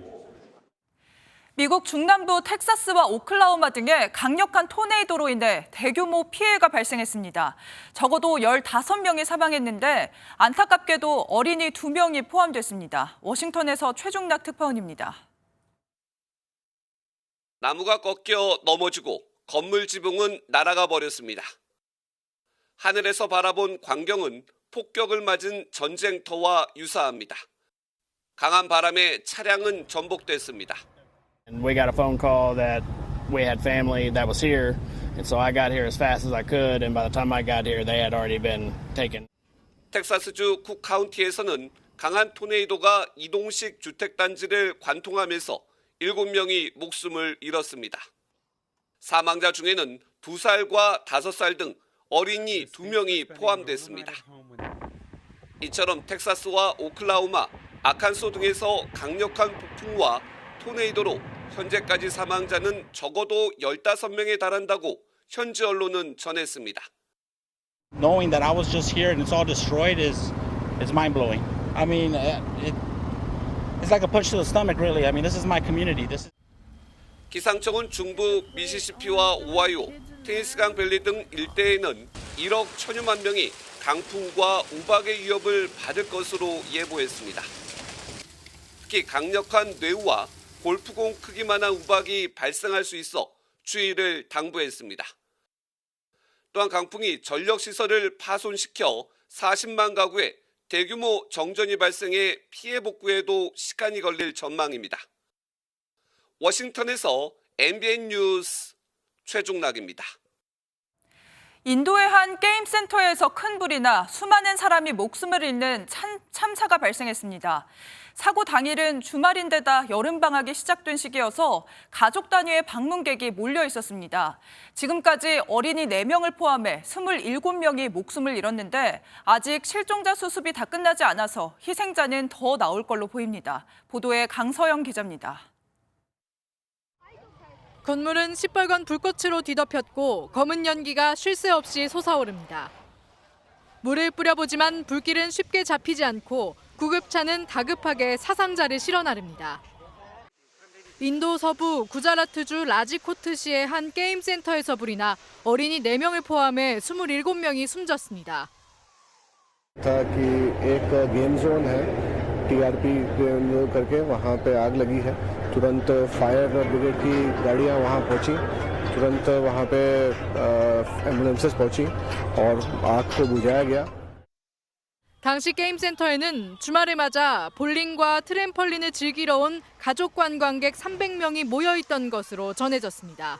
미국 중남부 텍사스와 오클라호마 등에 강력한 토네이도로 인해 대규모 피해가 발생했습니다. 적어도 15명이 사망했는데 안타깝게도 어린이 2명이 포함됐습니다. 워싱턴에서 최중락 특파원입니다. 나무가 꺾여 넘어지고 건물 지붕은 날아가 버렸습니다. 하늘에서 바라본 광경은 폭격을 맞은 전쟁터와 유사합니다. 강한 바람에 차량은 전복됐습니다. We got a phone call that we had family that was here, and so I got here as fast as I could, and by the time I got here, they had already been taken. 텍사스주 쿡 카운티에서는 강한 토네이도가 이동식 주택단지를 관통하면서 7명이 목숨을 잃었습니다. 사망자 중에는 2살과 5살 등 어린이 2명이 포함됐습니다. 이처럼 텍사스와 오클라호마, 아칸소 등에서 강력한 폭풍과 토네이도로 현재까지 사망자는 적어도 15명에 달한다고 현지 언론은 전했습니다. Knowing that I was just here and it's all destroyed is mind-blowing. I mean, it's like a punch to the stomach, really. I mean, this is my community. 기상청은 중부 미시시피와 오하이오, 테니스강 밸리 등 일대에는 1억 1천여만 명이 강풍과 우박의 위협을 받을 것으로 예보했습니다. 특히 강력한 뇌우와 골프공 크기만한 우박이 발생할 수 있어 주의를 당부했습니다. 또한 강풍이 전력시설을 파손시켜 40만 가구에 대규모 정전이 발생해 피해 복구에도 시간이 걸릴 전망입니다. 워싱턴에서 MBN 뉴스 최중락입니다. 인도의 한 게임센터에서 큰 불이 나 수많은 사람이 목숨을 잃는 참사가 발생했습니다. 사고 당일은 주말인데다 여름방학이 시작된 시기여서 가족 단위의 방문객이 몰려 있었습니다. 지금까지 어린이 4명을 포함해 27명이 목숨을 잃었는데 아직 실종자 수습이 다 끝나지 않아서 희생자는 더 나올 걸로 보입니다. 보도에 강서영 기자입니다. 건물은 시뻘건 불꽃으로 뒤덮였고 검은 연기가 쉴 새 없이 솟아오릅니다. 물을 뿌려보지만 불길은 쉽게 잡히지 않고 구급차는 다급하게 사상자를 실어 나릅니다. 인도 서부 구자라트주 라지코트시의 한 게임 센터에서 불이 나 어린이 4명을 포함해 27명이 숨졌습니다. TRP करके वहाँ पे आग लगी है। तुरंत fire brigade की गाड़ियाँ वहाँ पहुँची, तुरंत वहाँ पे एम्बुलेंसेस पहुँची और आग को बुझाया गया। 당시 게임 센터에는 주말을 맞아 볼링과 트램펄린을 즐기러 온 가족 관광객 300명이 모여 있던 것으로 전해졌습니다.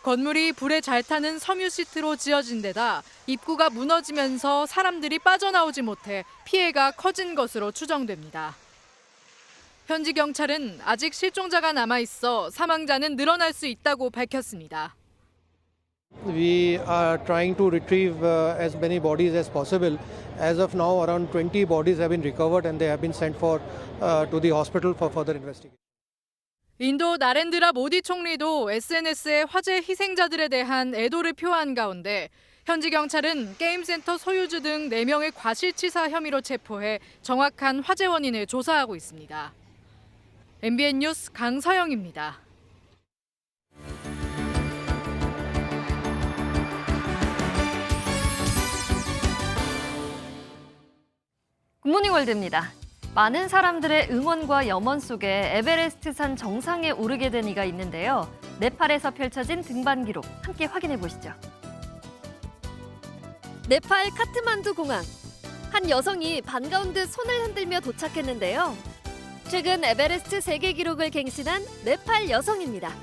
건물이 불에 잘 타는 섬유 시트로 지어진 데다 입구가 무너지면서 사람들이 빠져나오지 못해 피해가 커진 것으로 추정됩니다. 현지 경찰은 아직 실종자가 남아 있어 사망자는 늘어날 수 있다고 밝혔습니다. We are trying to retrieve as many bodies as possible. As of now, around 20 bodies have been recovered and they have been sent to the hospital for further investigation. 인도 나렌드라 모디 총리도 SNS에 화재 희생자들에 대한 애도를 표한 가운데 현지 경찰은 게임센터 소유주 등 4명을 과실치사 혐의로 체포해 정확한 화재 원인을 조사하고 있습니다. MBN 뉴스 강서영입니다. 굿모닝 월드입니다. 많은 사람들의 응원과 염원 속에 에베레스트 산 정상에 오르게 된 이가 있는데요. 네팔에서 펼쳐진 등반 기록 함께 확인해 보시죠. 네팔 카트만두 공항. 한 여성이 반가운 듯 손을 흔들며 도착했는데요. 최근 에베레스트 세계 기록을 갱신한 네팔 여성입니다.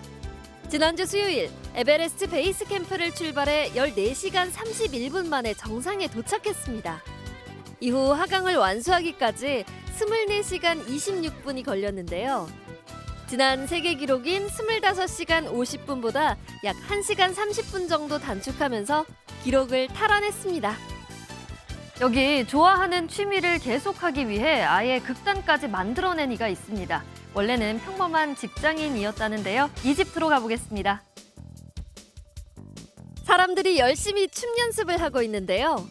지난주 수요일 에베레스트 베이스 캠프를 출발해 14시간 31분 만에 정상에 도착했습니다. 이후 하강을 완수하기까지 24시간 26분이 걸렸는데요. 지난 세계 기록인 25시간 50분보다 약 1시간 30분 정도 단축하면서 기록을 탈환했습니다. 여기 좋아하는 취미를 계속하기 위해 아예 극단까지 만들어낸 이가 있습니다. 원래는 평범한 직장인이었다는데요. 이집트로 가보겠습니다. 사람들이 열심히 춤 연습을 하고 있는데요.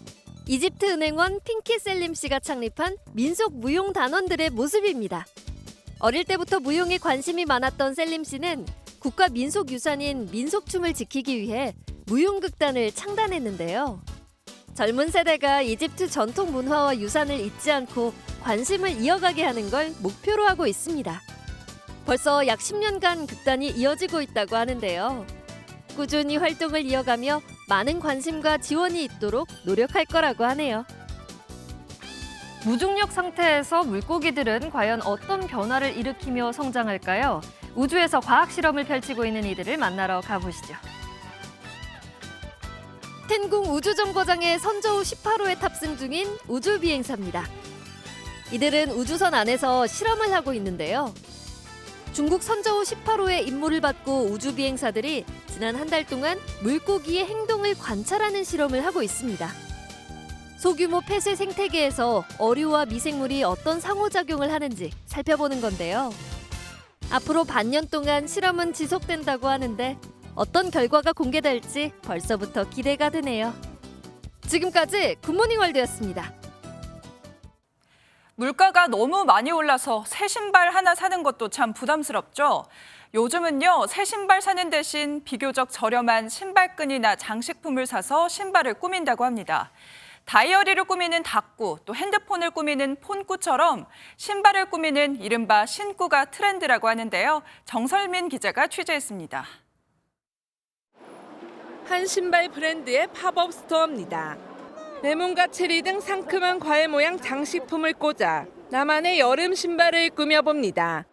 이집트 은행원 핑키 셀림 씨가 창립한 민속 무용 단원들의 모습입니다. 어릴 때부터 무용에 관심이 많았던 셀림 씨는 국가 민속유산인 민속춤을 지키기 위해 무용극단을 창단했는데요. 젊은 세대가 이집트 전통 문화와 유산을 잊지 않고 관심을 이어가게 하는 걸 목표로 하고 있습니다. 벌써 약 10년간 극단이 이어지고 있다고 하는데요. 꾸준히 활동을 이어가며 많은 관심과 지원이 있도록 노력할 거라고 하네요. 무중력 상태에서 물고기들은 과연 어떤 변화를 일으키며 성장할까요? 우주에서 과학 실험을 펼치고 있는 이들을 만나러 가보시죠. 텐궁 우주정거장에 선저우 18호에 탑승 중인 우주비행사입니다. 이들은 우주선 안에서 실험을 하고 있는데요. 중국 선저우 18호의 임무를 받고 우주비행사들이 지난 한 달 동안 물고기의 행동을 관찰하는 실험을 하고 있습니다. 소규모 폐쇄 생태계에서 어류와 미생물이 어떤 상호작용을 하는지 살펴보는 건데요. 앞으로 반년 동안 실험은 지속된다고 하는데 어떤 결과가 공개될지 벌써부터 기대가 되네요. 지금까지 굿모닝 월드였습니다. 물가가 너무 많이 올라서 새 신발 하나 사는 것도 참 부담스럽죠. 요즘은요, 새 신발 사는 대신 비교적 저렴한 신발끈이나 장식품을 사서 신발을 꾸민다고 합니다. 다이어리를 꾸미는 닭구, 또 핸드폰을 꾸미는 폰구처럼 신발을 꾸미는 이른바 신구가 트렌드라고 하는데요. 정설민 기자가 취재했습니다. 한 신발 브랜드의 팝업 스토어입니다. 레몬과 체리 등 상큼한 과일 모양 장식품을 꽂아 나만의 여름 신발을 꾸며봅니다.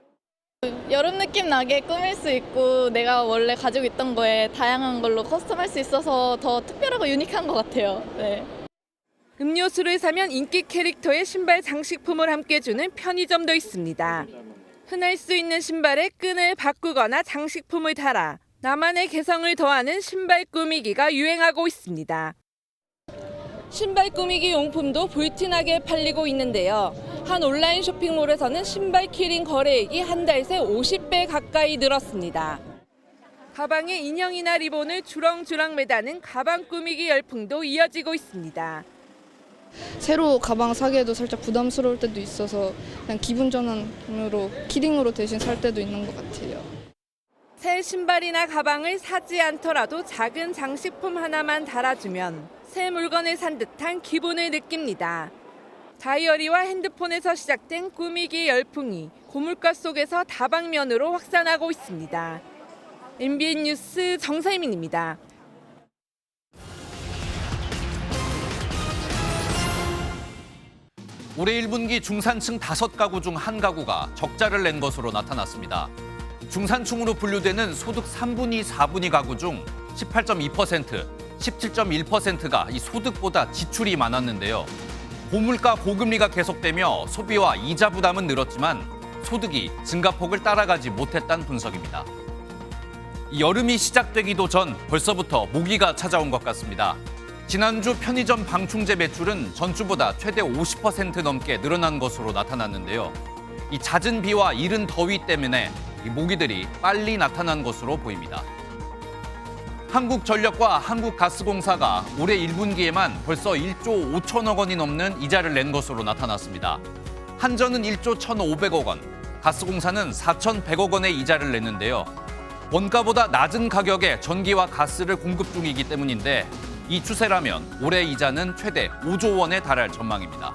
여름 느낌 나게 꾸밀 수 있고 내가 원래 가지고 있던 거에 다양한 걸로 커스텀할 수 있어서 더 특별하고 유니크한 것 같아요. 네. 음료수를 사면 인기 캐릭터의 신발 장식품을 함께 주는 편의점도 있습니다. 흔할 수 있는 신발에 끈을 바꾸거나 장식품을 달아 나만의 개성을 더하는 신발 꾸미기가 유행하고 있습니다. 신발 꾸미기 용품도 불티나게 팔리고 있는데요. 한 온라인 쇼핑몰에서는 신발 키링 거래액이 한 달 새 50배 가까이 늘었습니다. 가방에 인형이나 리본을 주렁주렁 매다는 가방 꾸미기 열풍도 이어지고 있습니다. 새로 가방 사기에도 살짝 부담스러울 때도 있어서 그냥 기분 전환으로 키링으로 대신 살 때도 있는 것 같아요. 새 신발이나 가방을 사지 않더라도 작은 장식품 하나만 달아주면 새 물건을 산 듯한 기분을 느낍니다. 다이어리와 핸드폰에서 시작된 꾸미기 열풍이 고물가 속에서 다방면으로 확산하고 있습니다. MBN 뉴스 정설민입니다. 올해 1분기 중산층 5가구 중 1가구가 적자를 낸 것으로 나타났습니다. 중산층으로 분류되는 소득 3분위, 4분위 가구 중 18.2%, 17.1%가 이 소득보다 지출이 많았는데요. 고물가, 고금리가 계속되며 소비와 이자 부담은 늘었지만 소득이 증가폭을 따라가지 못했다는 분석입니다. 여름이 시작되기도 전 벌써부터 모기가 찾아온 것 같습니다. 지난주 편의점 방충제 매출은 전주보다 최대 50% 넘게 늘어난 것으로 나타났는데요. 이 잦은 비와 이른 더위 때문에 이 모기들이 빨리 나타난 것으로 보입니다. 한국전력과 한국가스공사가 올해 1분기에만 벌써 1조 5천억 원이 넘는 이자를 낸 것으로 나타났습니다. 한전은 1조 1,500억 원, 가스공사는 4,100억 원의 이자를 냈는데요. 원가보다 낮은 가격에 전기와 가스를 공급 중이기 때문인데 이 추세라면 올해 이자는 최대 5조 원에 달할 전망입니다.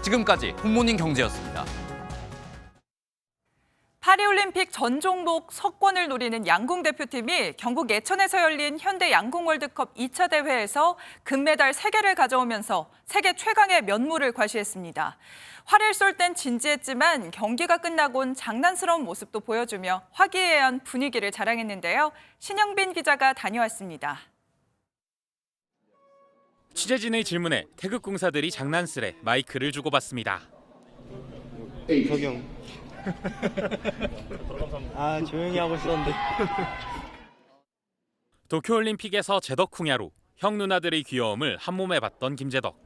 지금까지 굿모닝 경제였습니다. 파리올림픽 전 종목 석권을 노리는 양궁 대표팀이 경북 예천에서 열린 현대 양궁 월드컵 2차 대회에서 금메달 3개를 가져오면서 세계 최강의 면모를 과시했습니다. 활을 쏠 땐 진지했지만 경기가 끝나곤 장난스러운 모습도 보여주며 화기애애한 분위기를 자랑했는데요. 신영빈 기자가 다녀왔습니다. 취재진의 질문에 태극공사들이 장난스레 마이크를 주고받습니다. 석영. 아, 조용히 하고 있었는데. 도쿄올림픽에서 제덕쿵야로 형 누나들의 귀여움을 한몸에 봤던 김재덕.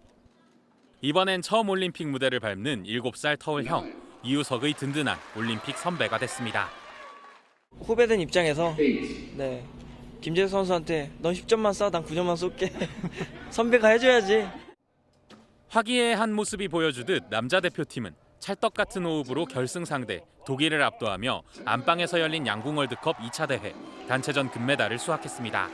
이번엔 처음 올림픽 무대를 밟는 7살 터울 형 이우석의 든든한 올림픽 선배가 됐습니다. 후배된 입장에서 김재덕 선수한테 넌 10점만 쏴, 난 9점만 쏠게. 선배가 해줘야지. 화기애애한 모습이 보여주듯 남자 대표팀은 찰떡 같은 호흡으로 결승 상대 독일을 압도하며 안방에서 열린 양궁 월드컵 2차 대회 단체전 금메달을 수확했습니다.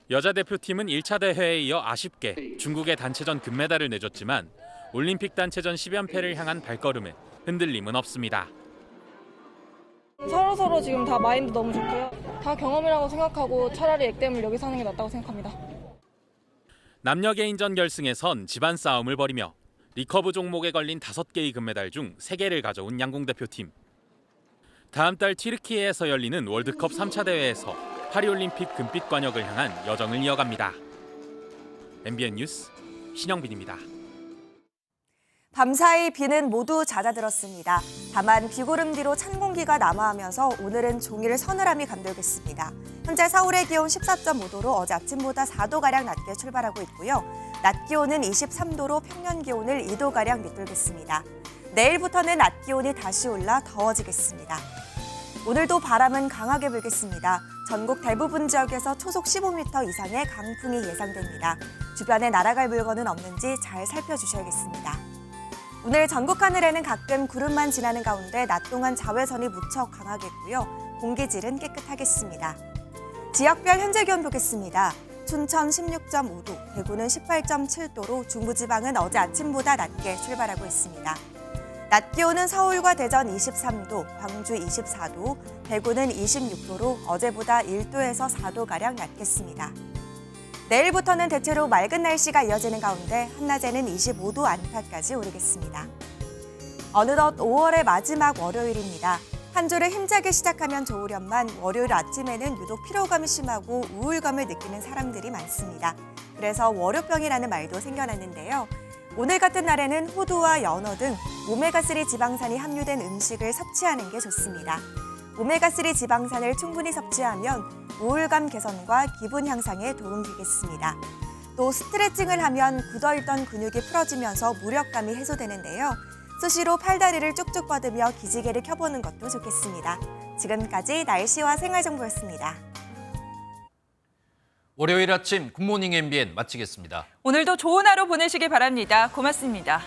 여자 대표팀은 1차 대회에 이어 아쉽게 중국의 단체전 금메달을 내줬지만 올림픽 단체전 10연패를 향한 발걸음에 흔들림은 없습니다. 서로 지금 다 마인드 너무 좋고요. 다 경험이라고 생각하고 차라리 액땜을 여기서 하는 게 낫다고 생각합니다. 남녀 개인전 결승에선 집안 싸움을 벌이며 리커브 종목에 걸린 5개의 금메달 중 3개를 가져온 양궁 대표팀. 다음 달 튀르키예에서 열리는 월드컵 3차 대회에서 파리올림픽 금빛 관역을 향한 여정을 이어갑니다. MBN 뉴스 신영빈입니다. 밤사이 비는 모두 잦아들었습니다. 다만 비구름 뒤로 찬 공기가 남하하면서 오늘은 종일 서늘함이 감돌겠습니다. 현재 서울의 기온 14.5도로 어제 아침보다 4도가량 낮게 출발하고 있고요. 낮 기온은 23도로 평년 기온을 2도가량 밑돌겠습니다. 내일부터는 낮 기온이 다시 올라 더워지겠습니다. 오늘도 바람은 강하게 불겠습니다. 전국 대부분 지역에서 초속 15m 이상의 강풍이 예상됩니다. 주변에 날아갈 물건은 없는지 잘 살펴주셔야겠습니다. 오늘 전국 하늘에는 가끔 구름만 지나는 가운데 낮 동안 자외선이 무척 강하겠고요. 공기질은 깨끗하겠습니다. 지역별 현재 기온 보겠습니다. 춘천 16.5도, 대구는 18.7도로 중부지방은 어제 아침보다 낮게 출발하고 있습니다. 낮 기온은 서울과 대전 23도, 광주 24도, 대구는 26도로 어제보다 1도에서 4도가량 낮겠습니다. 내일부터는 대체로 맑은 날씨가 이어지는 가운데 한낮에는 25도 안팎까지 오르겠습니다. 어느덧 5월의 마지막 월요일입니다. 한 주를 힘차게 시작하면 좋으련만 월요일 아침에는 유독 피로감이 심하고 우울감을 느끼는 사람들이 많습니다. 그래서 월요병이라는 말도 생겨났는데요. 오늘 같은 날에는 호두와 연어 등 오메가3 지방산이 함유된 음식을 섭취하는 게 좋습니다. 오메가3 지방산을 충분히 섭취하면 우울감 개선과 기분 향상에 도움되겠습니다. 또 스트레칭을 하면 굳어있던 근육이 풀어지면서 무력감이 해소되는데요. 수시로 팔다리를 쭉쭉 뻗으며 기지개를 켜보는 것도 좋겠습니다. 지금까지 날씨와 생활정보였습니다. 월요일 아침 굿모닝 MBN 마치겠습니다. 오늘도 좋은 하루 보내시기 바랍니다. 고맙습니다.